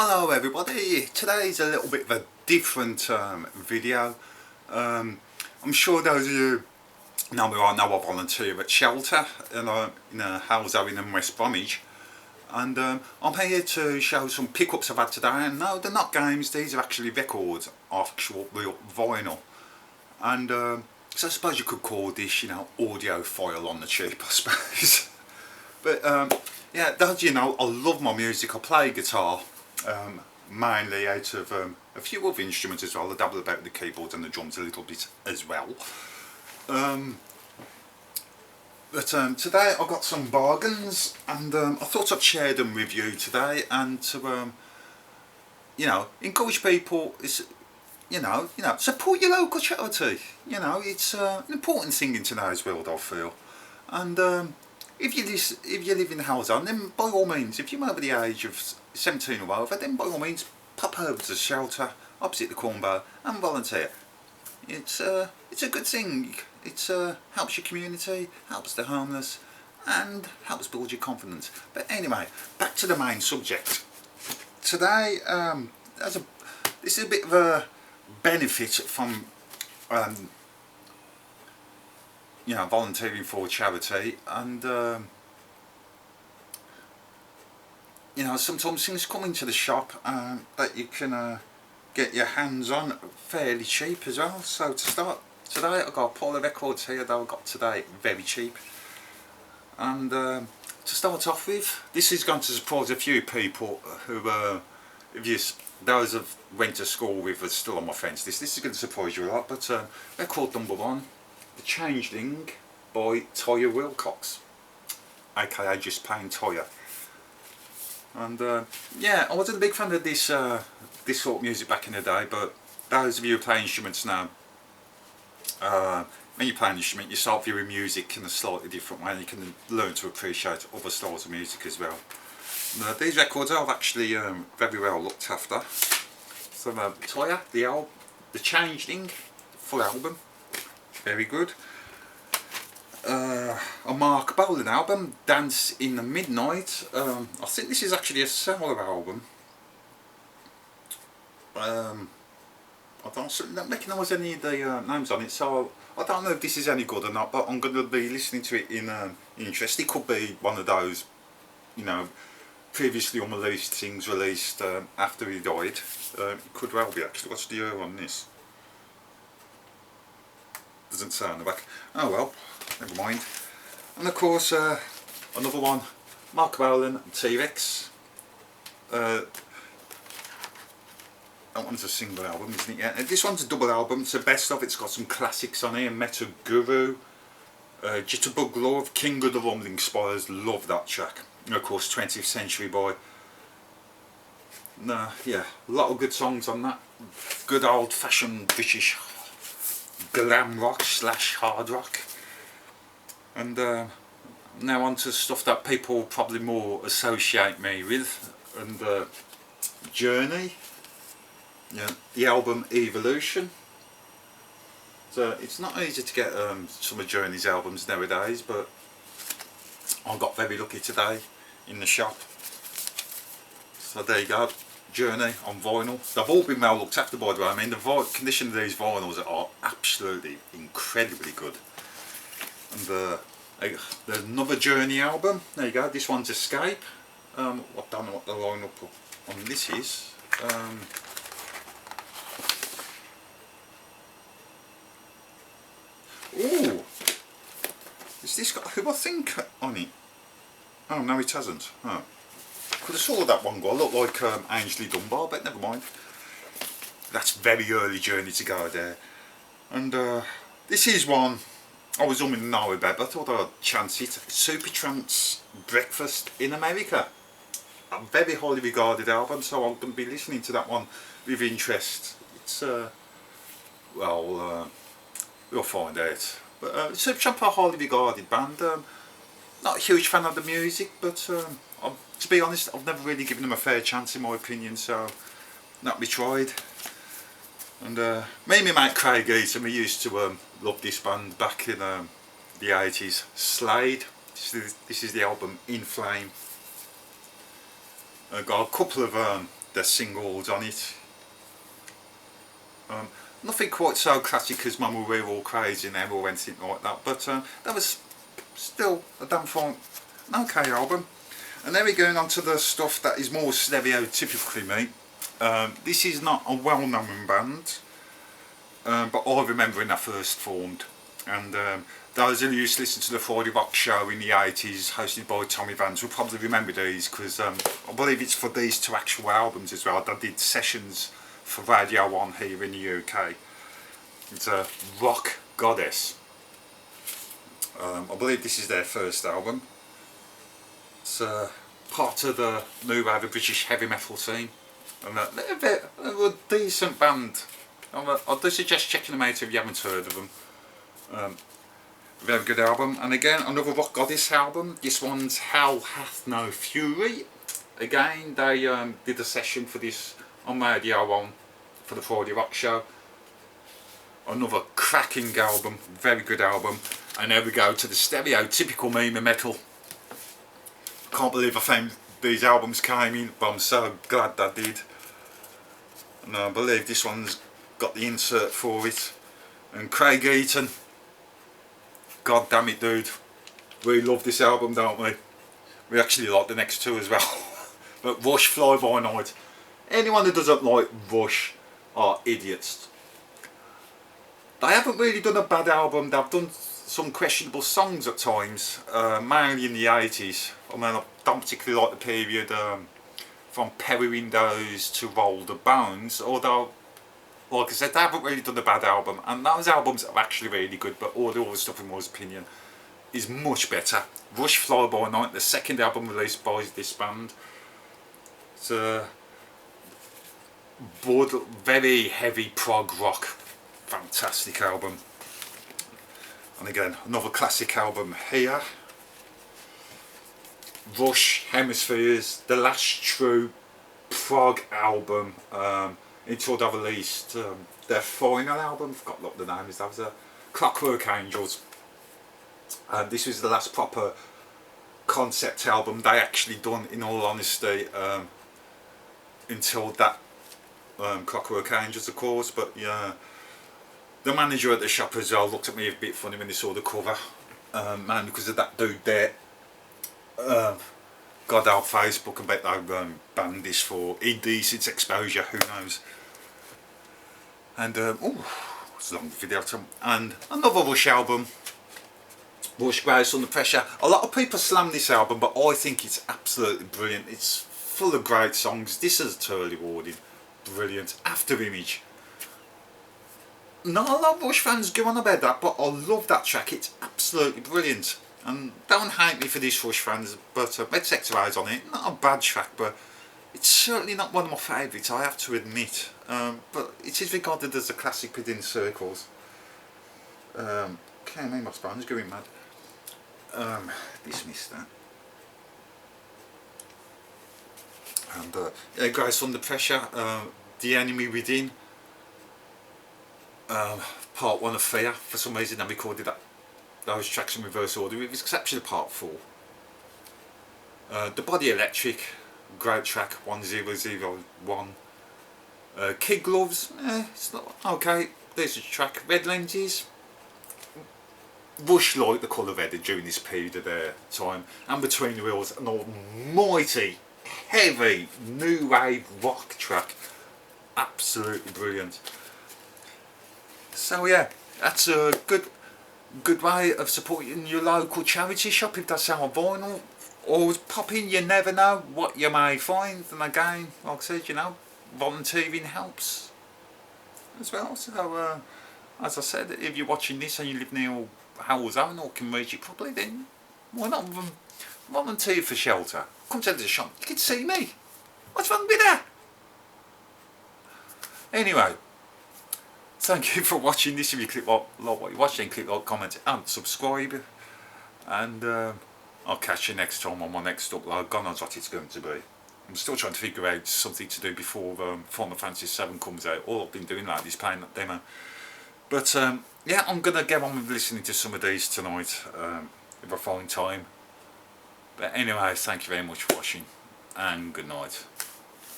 Hello everybody, today's a little bit of a different video. I'm sure those of you know me, I know I volunteer at Shelter in a house out in West Bromwich, and I'm here to show some pickups I've had today. And no, they're not games, these are actually records, actual real vinyl. And so I suppose you could call this, audio file on the cheap, I suppose. But yeah, as you know, I love my music. I play guitar, mainly out of a few other instruments as well. I dabble about the keyboard and the drums a little bit as well. But today I got some bargains, and I thought I'd share them with you today, and to encourage people. Support your local charity. It's an important thing in today's world, I feel. And if you live in Haldon, then by all means, if you're over the age of 17 or over, then by all means pop over to the Shelter opposite the Cornbow and volunteer. It's a good thing. It helps your community, helps the homeless, and helps build your confidence. But anyway, back to the main subject. Today, this is a bit of a benefit from volunteering for a charity, and sometimes things come into the shop that you can get your hands on fairly cheap as well. So to start today, I've got a pile of records here that I got today very cheap. And to start off with, this is going to surprise a few people who those I've went to school with are still on my fence. This is going to surprise you a lot. But record number one, The Changeling by Toya Wilcox, aka Just Plain Toya. And yeah, I wasn't a big fan of this sort of music back in the day, but those of you who play instruments now, when you play an instrument, you start viewing music in a slightly different way, and you can learn to appreciate other styles of music as well. These records are actually very well looked after. So Toya, the Changeling, full album, very good. A Mark Bolan album, Dance in the Midnight. I think this is actually a solo album. I don't recognise any of the names on it, so I don't know if this is any good or not, but I'm going to be listening to it in interest. It could be one of those, previously unreleased things released after he died. It could well be actually. What's the year on this? Doesn't say on the back. Oh well, never mind. And of course, another one, Mark Bolan, T-Rex. That one's a single album, isn't it? Yeah. This one's a double album. It's the best of. It's got some classics on here. Meta Guru, Jitterbug Love, King of the Rumbling Spires. Love that track. And of course, 20th Century Boy. Yeah, a lot of good songs on that. Good old-fashioned British glam rock / hard rock. And now on to stuff that people probably more associate me with, and Journey. Yeah, the album Evolution. So it's not easy to get some of Journey's albums nowadays, but I got very lucky today in the shop. So there you go, Journey on vinyl. They've all been well looked after, by the way. I mean, the condition of these vinyls are absolutely incredibly good. And there's another Journey album. There you go. This one's Escape. I don't know what the lineup on this is. Ooh, has this got Who I Think on it? Oh no, it hasn't. Oh. Could have saw that one guy look like Ainsley Dunbar, but never mind. That's very early Journey to go there. And this is one I was umming and ahhing about, but I thought I'd chance it. Supertramp's Breakfast in America. A very highly regarded album, so I'm going to be listening to that one with interest. It's we'll find out. But Supertramp are a highly regarded band. Not a huge fan of the music, but to be honest, I've never really given them a fair chance in my opinion, so not be tried. And me and my mate Craig Eaton, we used to love this band back in the 80s. Slade. This is the album In Flame. I've got a couple of their singles on it. Nothing quite so classic as Mama We're All Crazy Now or anything like that, but that was still a damn fine, okay album. And then we're going on to the stuff that is more stereotypically me. This is not a well-known band, but I remember when I first formed. And those who used to listen to the Friday Rock Show in the 80s, hosted by Tommy Vance, will probably remember these, because I believe it's for these two actual albums as well. They did sessions for Radio 1 here in the UK. It's a Rock Goddess. I believe this is their first album. It's part of the new wave of British heavy metal scene. And they're a decent band. I do suggest checking them out if you haven't heard of them. Very good album. And again, another Rock Goddess album. This one's Hell Hath No Fury. Again, they did a session for this on Radio 1 for the Friday Rock Show. Another cracking album, very good album. And there we go to the stereotypical meme of metal. Can't believe I found these albums came in, but I'm so glad they did. And I believe this one's got the insert for it. And Craig Eaton, god damn it dude, we love this album, don't we? We actually like the next two as well. But Rush, Fly By Night. Anyone who doesn't like Rush are idiots. They haven't really done a bad album. They've done some questionable songs at times, mainly in the 80s. I mean, I don't particularly like the period from Perry Windows to Roll the Bones, although, like I said, they haven't really done a bad album, and those albums are actually really good, but all the other stuff, in my opinion, is much better. Rush, Fly By Night, the second album released by this band. It's a very heavy prog rock, fantastic album. And again, another classic album here. Rush, Hemispheres, the last true prog album until they released their final album. I forgot what the name is. That was Clockwork Angels. This was the last proper concept album they actually done, in all honesty, until that Clockwork Angels, of course. But yeah, the manager at the shop as well looked at me a bit funny when they saw the cover, man, because of that dude there. God help Facebook, and bet they banned this for indecent exposure, who knows. And oh, it's a long video. And another Rush album, Rush, Grace Under Pressure. A lot of people slam this album, but I think it's absolutely brilliant. It's full of great songs. This is Turley Warding, brilliant. After Image. Not a lot of Rush fans go on about that, but I love that track. It's absolutely brilliant. And don't hate me for these Rush fans, but Red Sector Eyes on it, not a bad track, but it's certainly not one of my favourites, I have to admit. But it is regarded as a classic within circles. Okay, my sponge going mad. Dismiss that. And yeah, Grace Under Pressure, The Enemy Within. Part 1 of Fear. For some reason I recorded those tracks in reverse order, with the exception of part 4. The Body Electric, great track, 1001. Kid Gloves, it's not okay, there's a track. Red Lenses, Rush liked the colour red during this period of their time. And Between the Wheels, an almighty, heavy, new wave rock track, absolutely brilliant. So yeah, that's a good way of supporting your local charity shop if that's our vinyl. Always pop in, you never know what you may find. And again, like I said, you know, volunteering helps as well. So as I said, if you're watching this and you live near Howell Zone or can reach it properly, then why not volunteer for shelter? Come to the shop, you can see me. What's wrong with that? Anyway, thank you for watching this. If you click like what you're watching, click like, comment and subscribe. And I'll catch you next time on my next upload. God knows what it's going to be. I'm still trying to figure out something to do before Final Fantasy 7 comes out. All I've been doing lately is playing that demo. But yeah, I'm going to get on with listening to some of these tonight if I find time. But anyway, thank you very much for watching and good night.